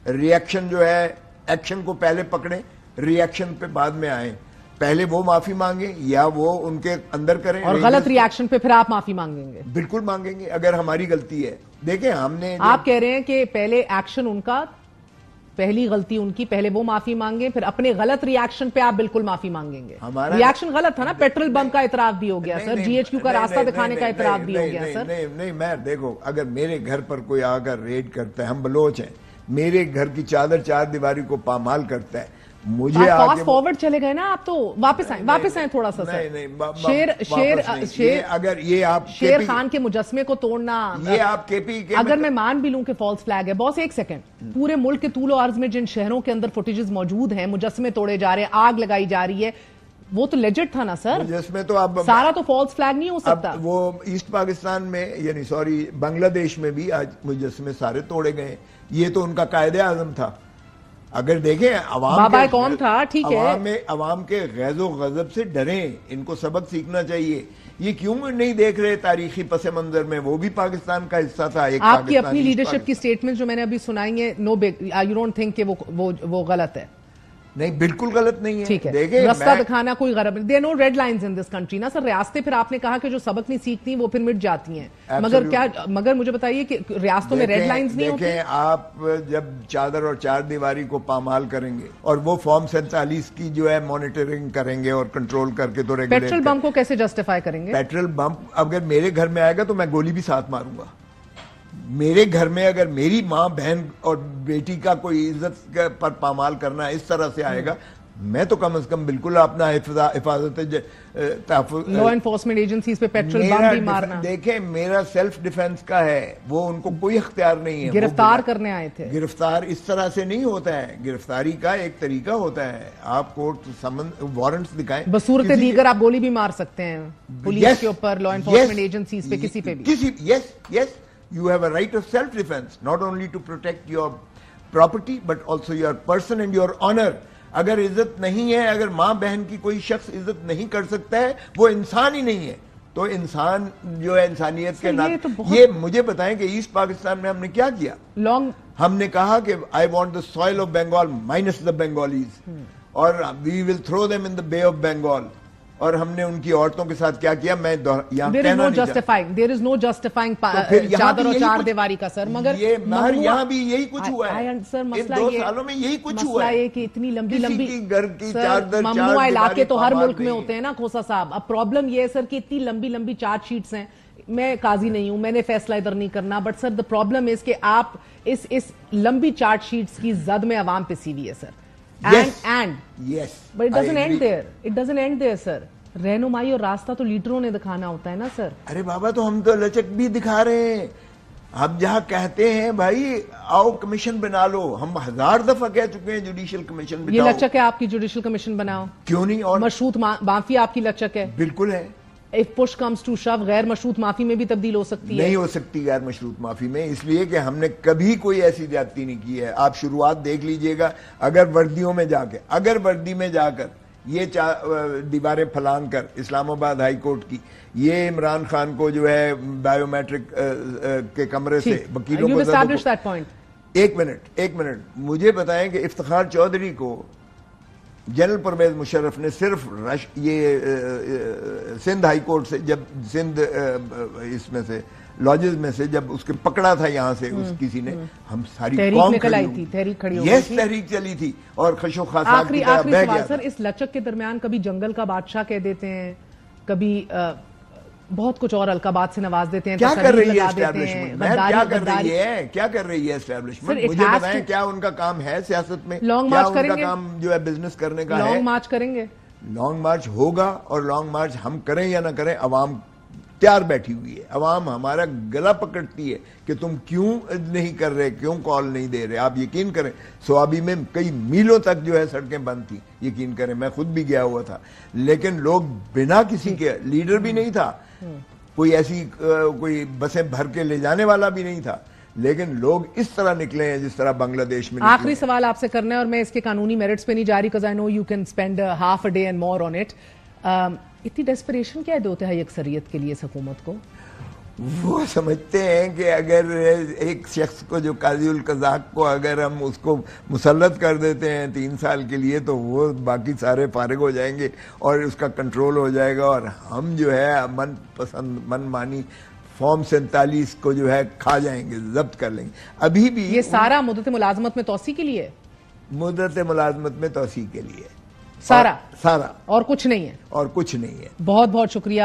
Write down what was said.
Reaction جو ہے action کو پہلے پکڑیں, ریئیکشن پہ بعد میں آئیں. پہلے وہ معافی مانگیں یا وہ ان کے اندر کریں, اور غلط ریاکشن پہ پھر آپ معافی مانگیں گے. بالکل مانگیں گے اگر ہماری غلطی ہے. دیکھیں ہم نے, آپ کہہ رہے ہیں کہ پہلے ایکشن ان کا, پہلی غلطی ان کی, پہلے وہ معافی مانگیں, پھر اپنے غلط ریاکشن پہ آپ بالکل معافی مانگیں گے. ریاکشن غلط تھا نا, پیٹرول بم کا اعتراف بھی ہو گیا سر, جی ایچ کیو کا راستہ دکھانے کا اعتراف بھی ہو گیا سر. نہیں میں دیکھو, اگر میرے گھر پر کوئی آ کر ریڈ کرتا ہے, ہم بلوچ ہیں, میرے گھر کی چادر چار دیواری کو پامال کرتا ہے, مجھے فاسٹ فارورڈ چلے گئے نا آپ, تو واپس آئیں تھوڑا سا سر. اگر یہ آپ شیر خان کے مجسمے کو توڑنا, یہ آپ کے پی کے, اگر میں مان بھی لوں کہ فالس فلیگ ہے, بس ایک سیکنڈ, پورے ملک کے طول و عرض میں جن شہروں کے اندر فوٹیجز موجود ہیں, مجسمے توڑے جا رہے ہیں, آگ لگائی جا رہی ہے, وہ تو لیجٹ تھا نا سر. مجسمے تو اب سارا تو فالس فلیگ نہیں ہو سکتا. وہ ایسٹ پاکستان میں, یعنی سوری بنگلہ دیش میں بھی آج مجسمے سارے توڑے گئے. یہ تو ان کا قائد اعظم تھا. اگر دیکھیں بابا قوم تھا, ٹھیک ہے, عوام کے غیظ و غضب سے ڈریں, ان کو سبق سیکھنا چاہیے. یہ کیوں نہیں دیکھ رہے تاریخی پس منظر میں, وہ بھی پاکستان کا حصہ تھا. آپ کی اپنی لیڈرشپ کی سٹیٹمنٹ جو میں نے ابھی سنائی ہے, یو ڈونٹ تھنک کہ وہ غلط ہے؟ نہیں, بالکل غلط نہیں ہے. ٹھیک ہے, رستہ دکھانا کوئی غرض نہیں. There no red lines in this country نا سر. ریاستیں پھر آپ نے کہا کہ جو سبق نہیں سیکھتی وہ پھر مٹ جاتی ہیں, مگر مجھے بتائیے کہ ریاستوں میں ریڈ لائنز نہیں ہوتی. دیکھیں آپ جب چادر اور چار دیواری کو پامال کریں گے اور وہ فارم 47 کی جو ہے مانیٹرنگ کریں گے اور کنٹرول کر کے, تو پیٹرول بم کو کیسے جسٹیفائی کریں گے؟ پیٹرول بم اگر میرے گھر میں آئے گا تو میں گولی بھی ساتھ ماروں گا. میرے گھر میں اگر میری ماں بہن اور بیٹی کا کوئی عزت پر پامال کرنا اس طرح سے آئے گا, میں تو کم از کم بالکل اپنا حفاظت تحفظ, لا انفورسمنٹ ایجنسیز پہ پیٹرول بم بھی مارنا. دیکھیں میرا سیلف ڈیفense کا ہے, وہ ان کو کوئی اختیار نہیں ہے. گرفتار کرنے آئے تھے. گرفتار اس طرح سے نہیں ہوتا ہے, گرفتاری کا ایک طریقہ ہوتا ہے. آپ کورٹ وارنٹس دکھائیں, بصورت دیگر آپ گولی بھی مار سکتے ہیں پولیس کے اوپر, لا انفورسمنٹ ایجنسیز پہ, کسی پہ بھی. Yes, you have a right of self defense, not only to protect your property but also your person and your honor. اگر عزت نہیں ہے, اگر ماں بہن کی کوئی شخص عزت نہیں کر سکتا ہے, وہ انسان ہی نہیں ہے. تو انسان جو ہے انسانیت کے ناطے, یہ مجھے بتائیں کہ ایسٹ پاکستان میں ہم نے کیا کیا. ہم نے کہا کہ I want the soil of Bengal minus the Bengalis, اور we will throw them in the Bay of Bengal. اور ہم نے ان کی عورتوں کے ساتھ کیا کیا, میں یہاں کہنا نہیں چاہتا. There is no justifying چادر اور چار دیواری کا سر. مگر یہاں بھی یہی کچھ ہوا ہے ان 2 سالوں میں, یہی کچھ ہوا ہے. کہ اتنی لمبی لمبی گھر کی چادر, ممنوع علاقے تو ہر ملک میں ہوتے ہیں نا کھوسا صاحب. اب پرابلم یہ ہے سر کہ اتنی لمبی لمبی چارج شیٹس ہیں. میں قاضی نہیں ہوں, میں نے فیصلہ ادھر نہیں کرنا, but sir the problem is کہ آپ اس لمبی چارج شیٹس کی زد میں عوام پہ سی ہوئی ہے سر. But it doesn't end there. It doesn't end there, sir. رہنمائی اور راستہ تو لیڈروں نے دکھانا ہوتا ہے نا سر. ارے بابا, تو ہم تو لچک بھی دکھا رہے ہیں. ہم جہاں کہتے ہیں بھائی آؤ کمیشن بنا لو, ہم 1000 دفعہ کہہ چکے ہیں جوڈیشل کمیشن بناؤ. یہ لچک ہے آپ کی, جوڈیشل کمیشن بناؤ, کیوں نہیں؟ اور مشروط معافی آپ کی لچک ہے. بالکل ہے. if push comes to shove غیر مشروط معافی میں بھی تبدیل ہو سکتی ہے. نہیں ہو سکتی غیر مشروط معافی میں, اس لیے کہ ہم نے کبھی کوئی ایسی زیادتی نہیں کی ہے. آپ شروعات دیکھ لیجئے گا, اگر وردیوں میں جا کے, اگر وردی میں جا کر یہ دیواریں پھلانگ کر اسلام آباد ہائی کورٹ کی, یہ عمران خان کو جو ہے بایو میٹرک کے کمرے سے وکیلوں کو, ایک منٹ مجھے بتائیں کہ افتخار چودھری کو جنرل پرویز مشرف نے صرف یہ سندھ ہائی کورٹ سے, جب سندھ اس میں سے لاجز میں سے جب اس کے پکڑا تھا یہاں سے اس کسی نے, ہم ساری قوم کھڑی ہوئی تھی, تحریک چلی تھی اور خشو خاصات کی طرح بہ گیا. سر اس لچک کے درمیان کبھی جنگل کا بادشاہ کہہ دیتے ہیں, کبھی بہت کچھ اور القابات سے نواز دیتے ہیں. کیا کر رہی ہے اسٹیبلشمنٹ؟ کیا کر رہی ہے اسٹیبلشمنٹ؟ مجھے بتائیں کیا ان کا کام ہے سیاست میں؟ لانگ مارچ کریں گے؟ کیا ان کا کام جو ہے بزنس کرنے کا ہے؟ لانگ مارچ کریں گے؟ لانگ مارچ ہوگا, اور لانگ مارچ ہم کریں یا نہ کریں, عوام تیار بیٹھی ہوئی ہے. عوام ہمارا گلا پکڑتی ہے کہ تم کیوں نہیں کر رہے, کیوں کال نہیں دے رہے. آپ یقین کریں سوابی میں کئی میلوں تک جو ہے سڑکیں بند تھی, یقین کریں, میں خود بھی گیا ہوا تھا, لیکن لوگ بنا کسی کے, لیڈر بھی نہیں تھا, کوئی ایسی کوئی بسیں بھر کے لے جانے والا بھی نہیں تھا, لیکن لوگ اس طرح نکلے ہیں جس طرح بنگلہ دیش میں. آخری سوال آپ سے کرنا ہے, اور میں اس کے قانونی میرٹس پہ نہیں جا رہی, because I know you can spend half a day and more on it. اتنی ڈیسپریشن کیا ہے دو تہائی اکثریت کے لیے اس حکومت کو؟ وہ سمجھتے ہیں کہ اگر ایک شخص کو جو قاضی القضات کو اگر ہم اس کو مسلط کر دیتے ہیں 3 سال کے لیے تو وہ باقی سارے فارغ ہو جائیں گے اور اس کا کنٹرول ہو جائے گا، اور ہم جو ہے من پسند من مانی فارم 47 کو جو ہے کھا جائیں گے، ضبط کر لیں گے۔ ابھی بھی یہ سارا مدت ملازمت میں توسیع کے لیے، مدت ملازمت میں توسیع کے لیے، سارا سارا، اور کچھ نہیں ہے، اور کچھ نہیں ہے۔ بہت بہت شکریہ